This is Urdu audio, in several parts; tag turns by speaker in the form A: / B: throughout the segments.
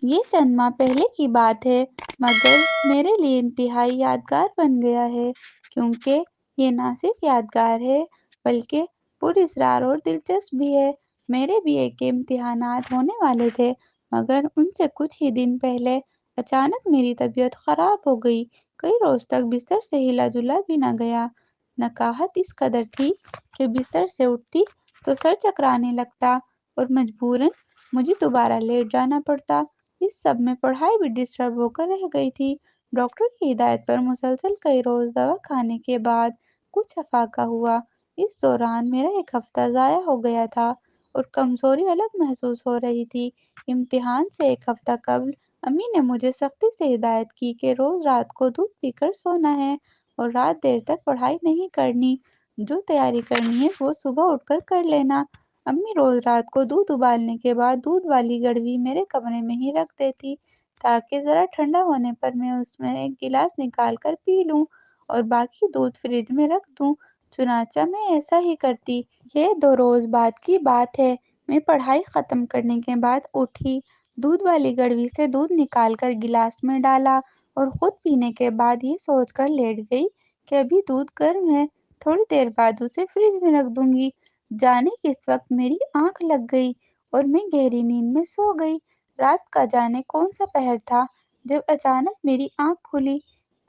A: یہ چند ماہ پہلے کی بات ہے، مگر میرے لیے انتہائی یادگار بن گیا ہے، کیونکہ یہ نہ صرف یادگار ہے بلکہ پراسرار اور دلچسپ بھی ہے۔ میرے BA کے امتحانات ہونے والے تھے، مگر ان سے کچھ ہی دن پہلے اچانک میری طبیعت خراب ہو گئی۔ کئی روز تک بستر سے ہلا جلا بھی نہ گیا۔ نکاہت اس قدر تھی کہ بستر سے اٹھتی تو سر چکرانے لگتا اور مجبوراً مجھے دوبارہ لیٹ جانا پڑتا۔ اس سب میں پڑھائی بھی ڈسٹرب ہو کر رہ گئی تھی۔ ڈاکٹر کی ہدایت پر مسلسل کئی روز دوا کھانے کے بعد کچھ افاقہ ہوا۔ اس دوران میرا ایک ہفتہ ضائع ہو گیا تھا اور کمزوری الگ محسوس ہو رہی تھی۔ امتحان سے ایک ہفتہ قبل امی نے مجھے سختی سے ہدایت کی کہ روز رات کو دودھ پی کر سونا ہے اور رات دیر تک پڑھائی نہیں کرنی۔ جو تیاری کرنی ہے وہ صبح اٹھ کر کر لینا۔ امی روز رات کو دودھ ابالنے کے بعد دودھ والی گڑوی میرے کمرے میں ہی رکھ دیتی تاکہ ذرا ٹھنڈا ہونے پر میں اس میں ایک گلاس نکال کر پی لوں اور باقی دودھ فریج میں رکھ دوں۔ چنانچہ میں ایسا ہی کرتی۔ یہ 2 روز بعد کی بات ہے۔ میں پڑھائی ختم کرنے کے بعد اٹھی، دودھ والی گڑوی سے دودھ نکال کر گلاس میں ڈالا اور خود پینے کے بعد یہ سوچ کر لیٹ گئی کہ ابھی دودھ گرم ہے، تھوڑی دیر بعد اسے فریج میں رکھ دوں گی۔ جانے کس وقت میری آنکھ لگ گئی اور میں گہری نیند میں سو گئی۔ رات کا جانے کون سا پہر تھا جب اچانک میری آنکھ کھلی۔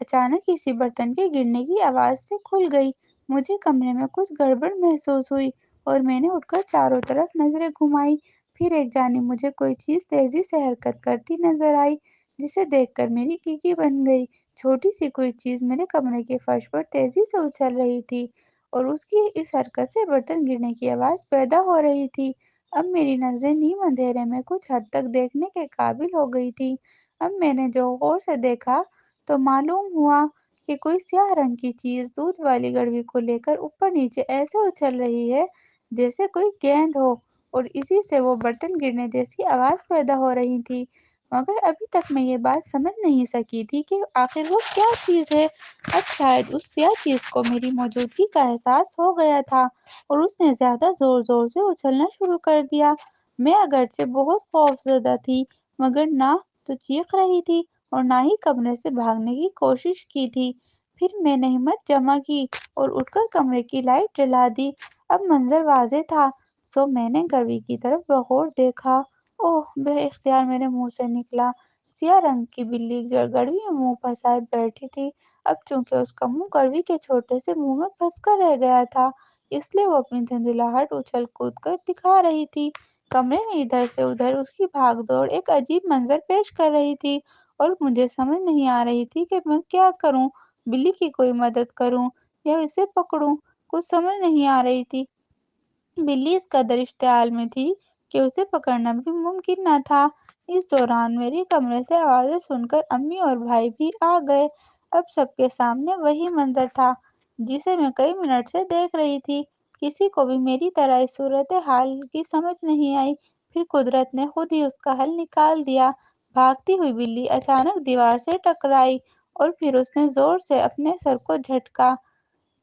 A: اچانک کسی برتن کے گرنے کی آواز سے کھل گئی۔ مجھے کمرے میں کچھ گڑبڑ محسوس ہوئی اور میں نے اٹھ کر چاروں طرف نظریں گھمائی۔ پھر ایک جانب مجھے کوئی چیز تیزی سے حرکت کرتی نظر آئی، جسے دیکھ کر میری کیکی بن گئی۔ چھوٹی سی کوئی چیز میرے کمرے کے فرش پر تیزی سے اچھل رہی تھی اور اس کی اس حرکت سے برتن گرنے کی آواز پیدا ہو رہی تھی۔ اب میری نظریں نیم اندھیرے میں کچھ حد تک دیکھنے کے قابل ہو گئی تھی۔ اب میں نے جو غور سے دیکھا تو معلوم ہوا کہ کوئی سیاہ رنگ کی چیز دودھ والی گڑوی کو لے کر اوپر نیچے ایسے اچھل رہی ہے جیسے کوئی گیند ہو، اور اسی سے وہ برتن گرنے جیسی آواز پیدا ہو رہی تھی۔ مگر ابھی تک میں یہ بات سمجھ نہیں سکی تھی کہ آخر وہ کیا چیز ہے۔ اب شاید اس سیاہ چیز کو میری موجودگی کا احساس ہو گیا تھا اور اس نے زیادہ زور زور سے اچھلنا شروع کر دیا۔ میں اگرچہ بہت خوفزدہ تھی، مگر نہ تو چیخ رہی تھی اور نہ ہی کمرے سے بھاگنے کی کوشش کی تھی۔ پھر میں نے ہمت جمع کی اور اٹھ کر کمرے کی لائٹ جلا دی۔ اب منظر واضح تھا، سو میں نے گڑوی کی طرف بغور دیکھا۔ اوہ! بے اختیار میرے منہ سے نکلا۔ سیاہ رنگ کی بلی گڑوی میں منہ پھنسائے بیٹھی تھی۔ اب چونکہ اس کا منہ گڑوی کے چھوٹے سے منہ میں پھنس کر رہ گیا تھا، اس لیے وہ اپنی دھندلاہٹ اچھل کود کر دکھا رہی تھی۔ کمرے میں ادھر سے ادھر اس کی بھاگ دوڑ ایک عجیب منظر پیش کر رہی تھی اور مجھے سمجھ نہیں آ رہی تھی کہ میں کیا کروں، بلی کی کوئی مدد کروں یا اسے پکڑوں۔ کچھ سمجھ نہیں آ رہی تھی۔ بلی اس قدر اشتعال میں تھی کہ اسے پکڑنا بھی ممکن نہ تھا۔ اس دوران میرے کمرے سے آوازیں سن کر امی اور بھائی بھی آ گئے۔ اب سب کے سامنے وہی منظر تھا جسے میں کئی منٹ سے دیکھ رہی تھی۔ کسی کو بھی میری طرح اس صورتحال کی سمجھ نہیں آئی۔ پھر قدرت نے خود ہی اس کا حل نکال دیا۔ بھاگتی ہوئی بلی اچانک دیوار سے ٹکرائی اور پھر اس نے زور سے اپنے سر کو جھٹکا۔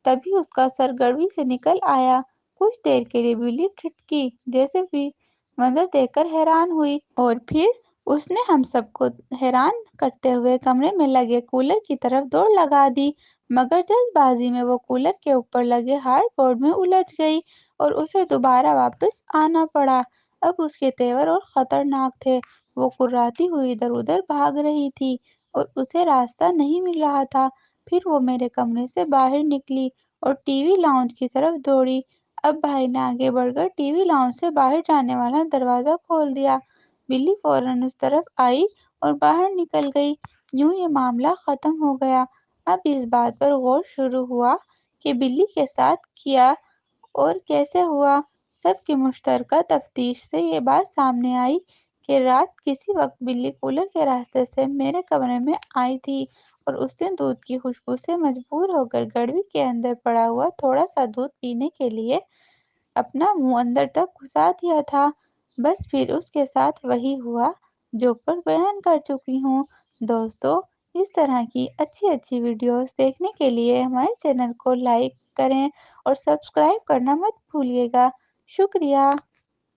A: تبھی اس کا سر گڑوی سے نکل آیا۔ کچھ دیر کے لیے بلی ٹھٹکی جیسے بھی منظر دیکھ کر حیران ہوئی اور پھر اس نے ہم سب کو حیران کرتے ہوئے کمرے میں لگے کولر کی طرف دوڑ لگا دی، مگر جلد بازی میں وہ کولر کے اوپر لگے ہارڈ بورڈ میں الجھ گئی اور اسے دوبارہ واپس آنا پڑا۔ اب اس کے تیور اور خطرناک تھے۔ وہ کراتی ہوئی ادھر ادھر بھاگ رہی تھی اور اسے راستہ نہیں مل رہا تھا۔ پھر وہ میرے کمرے سے باہر نکلی اور ٹی وی لاؤنج کی طرف دوڑی۔ اب بھائی نے آگے بڑھ کر ٹی وی لاؤنج سے باہر جانے والا دروازہ کھول دیا۔ بلی فوراً اس طرف آئی اور باہر نکل گئی۔ یوں یہ معاملہ ختم ہو گیا۔ اب اس بات پر غور شروع ہوا کہ بلی کے ساتھ کیا اور کیسے ہوا۔ سب کی مشترکہ تفتیش سے یہ بات سامنے آئی کہ رات کسی وقت بلی کولر کے راستے سے میرے کمرے میں آئی تھی اور اس نے دودھ کی خوشبو سے مجبور ہو کر گڑوی کے اندر پڑا ہوا تھوڑا سا دودھ پینے کے لیے اپنا منہ اندر تک گھسا دیا تھا۔ بس پھر اس کے ساتھ وہی ہوا جو اوپر بیان کر چکی ہوں۔ دوستو، اس طرح کی اچھی ویڈیوز دیکھنے کے لیے ہمارے چینل کو لائک کریں اور سبسکرائب کرنا مت بھولیے گا۔ شکریہ۔